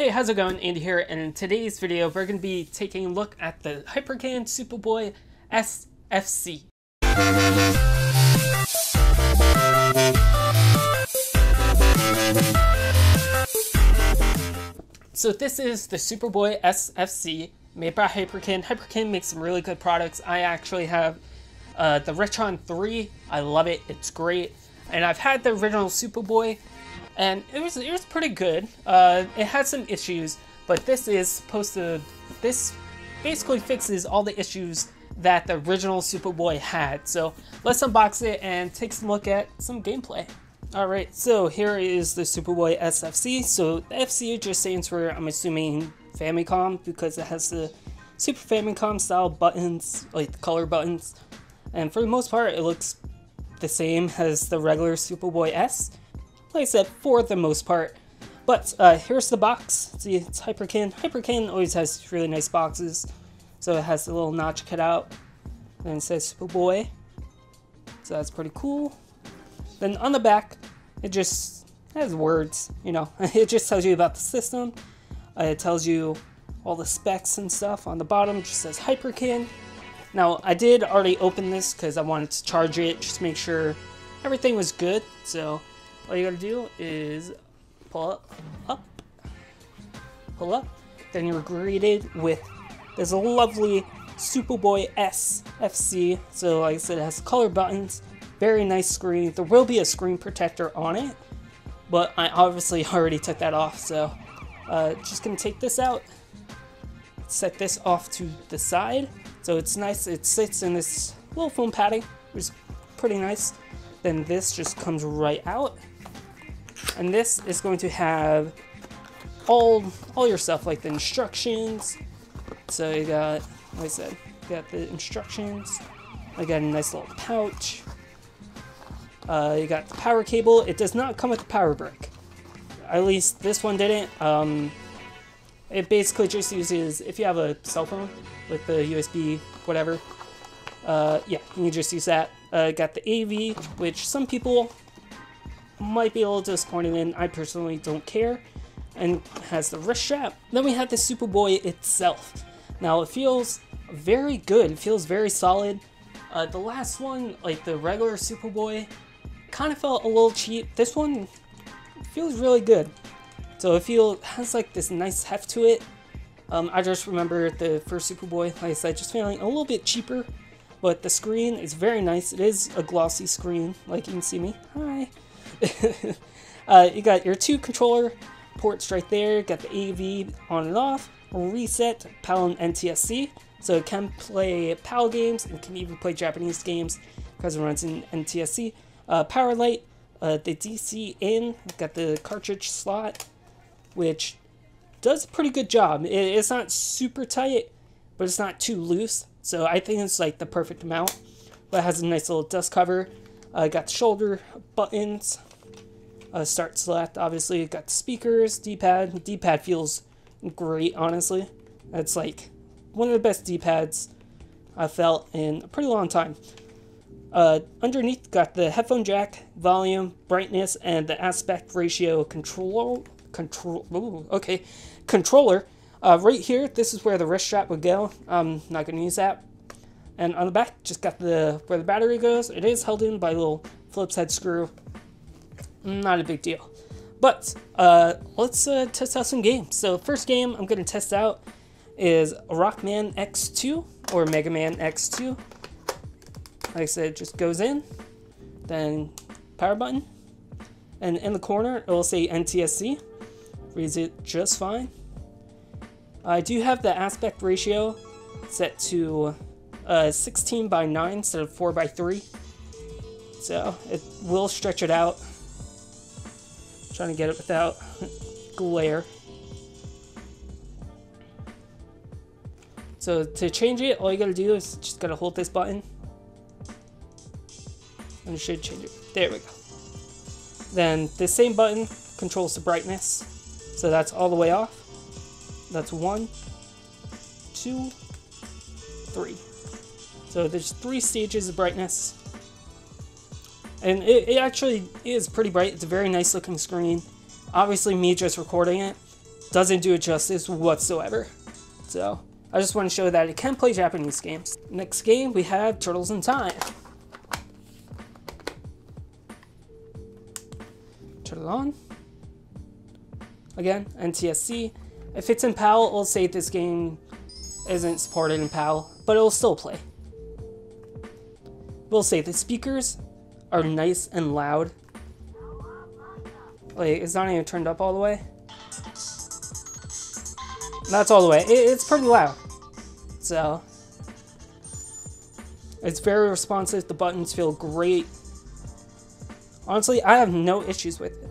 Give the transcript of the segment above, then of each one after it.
Hey, how's it going? Andy here, and in today's video we're going to be taking a look at the Hypercan Supaboy SFC. So this is the Supaboy SFC made by Hypercan. Hypercan makes some really good products. I actually have the Retron 3. I love it. It's great. And I've had the original Supaboy, and it was pretty good. It had some issues, but this basically fixes all the issues that the original Supaboy had. So let's unbox it and take some look at some gameplay. Alright, so here is the Supaboy SFC. So the FC just stands for, I'm assuming, Famicom, because it has the Super Famicom style buttons, like the color buttons. And for the most part, it looks the same as the regular Supaboy S. Like I said, for the most part. But here's the box. See, it's Hypercan. Hypercan always has really nice boxes. So it has the little notch cut out. And it says Supaboy. So that's pretty cool. Then on the back, it just has words, you know. It just tells you about the system. It tells you all the specs and stuff. On the bottom, it just says Hypercan. Now, I did already open this because I wanted to charge it, just to make sure everything was good. So all you gotta do is pull up, then you're greeted with this lovely Supaboy SFC. So like I said, it has color buttons, very nice screen. There will be a screen protector on it, but I obviously already took that off. So just gonna take this out, set this off to the side. So it's nice, it sits in this little foam padding, which is pretty nice. Then this just comes right out. And this is going to have all your stuff, like the instructions. So you got, like I said, you got the instructions. I got a nice little pouch. You got the power cable. It does not come with the power brick. At least this one didn't. It basically just uses, if you have a cell phone with the USB, whatever, yeah, you can just use that. Got the AV, which some people might be a little disappointed in. I personally don't care. And has the wrist strap. Then we have the Supaboy itself. Now it feels very good. It feels very solid. The last one, like the regular Supaboy, kind of felt a little cheap. This one feels really good. So it has like this nice heft to it. I just remember the first Supaboy, like I said, just feeling a little bit cheaper. But the screen is very nice. It is a glossy screen, like you can see me. Hi. You got your two controller ports right there. Got the AV on and off. Reset, PAL and NTSC. So it can play PAL games and can even play Japanese games because it runs in NTSC. Power light, the DC in. Got the cartridge slot, which does a pretty good job. It's not super tight, but it's not too loose. So I think it's like the perfect amount. But it has a nice little dust cover. Got the shoulder buttons. Start select, obviously. Got the speakers, D-pad. D-pad feels great, honestly. It's like one of the best D-pads I've felt in a pretty long time. Underneath, got the headphone jack, volume, brightness, and the aspect ratio controller. Right here, this is where the wrist strap would go. I'm not going to use that. And on the back, just got where the battery goes. It is held in by a little Phillips head screw. Not a big deal. But let's test out some games. So first game I'm going to test out is Rockman X2 or Mega Man X2. Like I said, it just goes in, then power button, and in the corner it will say NTSC. Reads it just fine. I do have the aspect ratio set to 16:9 instead of 4:3, so it will stretch it out. Trying to get it without glare. So to change it, all you gotta do is just gotta hold this button, and it should change it. There we go. Then the same button controls the brightness, so that's all the way off. That's 1, 2, 3. So there's 3 stages of brightness. And it actually is pretty bright. It's a very nice looking screen. Obviously me just recording it, doesn't do it justice whatsoever. So I just want to show that it can play Japanese games. Next game, we have Turtles in Time. Turn it on. Again, NTSC. If it's in PAL, it'll say this game isn't supported in PAL, but it'll still play. We'll say the speakers are nice and loud. Like, it's not even turned up all the way. That's all the way. It's pretty loud. So, it's very responsive. The buttons feel great. Honestly, I have no issues with it.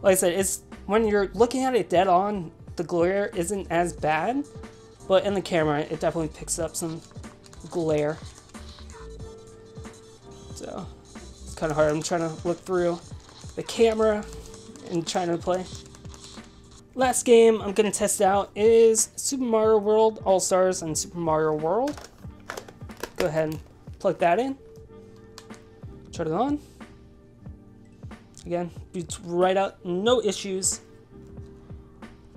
Like I said, it's when you're looking at it dead on, the glare isn't as bad, but in the camera, it definitely picks up some glare. So, it's kind of hard. I'm trying to look through the camera and trying to play. Last game I'm going to test out is Super Mario World All-Stars and Super Mario World. Go ahead and plug that in. Turn it on. Again, boots right out, no issues.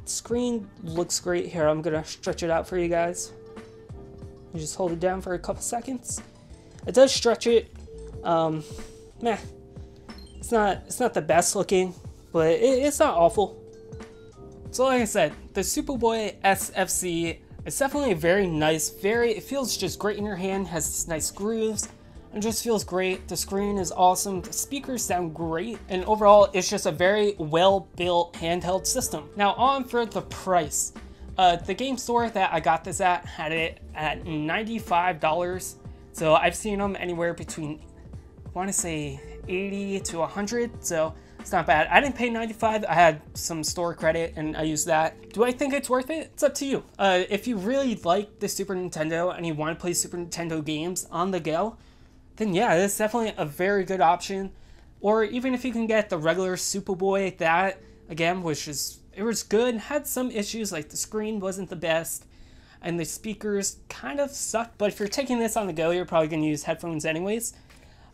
Screen looks great here. I'm gonna stretch it out for you guys. You just hold it down for a couple seconds. It does stretch it. Meh. It's not the best looking, but it's not awful. So like I said, the Supaboy SFC is definitely very nice. It feels just great in your hand. Has these nice grooves. It just feels great. The screen is awesome. The speakers sound great. And overall, it's just a very well-built handheld system. Now on for the price. The game store that I got this at had it at $95. So I've seen them anywhere between, I want to say 80 to 100. So it's not bad. I didn't pay $95. I had some store credit and I used that. Do I think it's worth it? It's up to you. If you really like the Super Nintendo and you want to play Super Nintendo games on the go, then yeah, it's definitely a very good option. Or even if you can get the regular Supaboy, that again it was good. Had some issues, like the screen wasn't the best and the speakers kind of sucked, but if you're taking this on the go, you're probably gonna use headphones anyways.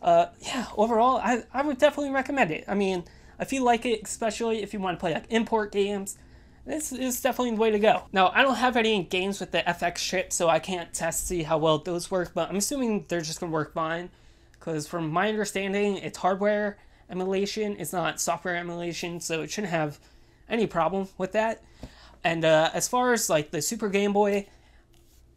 Yeah, overall, I would definitely recommend it. I mean, if you like it, especially if you want to play like import games, this is definitely the way to go. Now, I don't have any games with the FX chip, so I can't test to see how well those work, but I'm assuming they're just gonna work fine, because from my understanding, it's hardware emulation, it's not software emulation, so it shouldn't have any problem with that. And as far as like the Super Game Boy,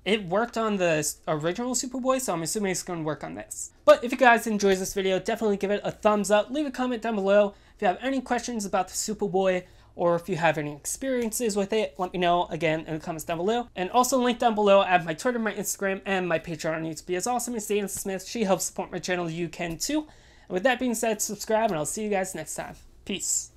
it worked on the original Supaboy, so I'm assuming it's going to work on this. But if you guys enjoyed this video, definitely give it a thumbs up. Leave a comment down below. If you have any questions about the Supaboy, or if you have any experiences with it, let me know again in the comments down below. And also link down below, I have my Twitter, my Instagram, and my Patreon on YouTube. As awesome as Dana Smith, she helps support my channel, you can too. And with that being said, subscribe, and I'll see you guys next time. Peace.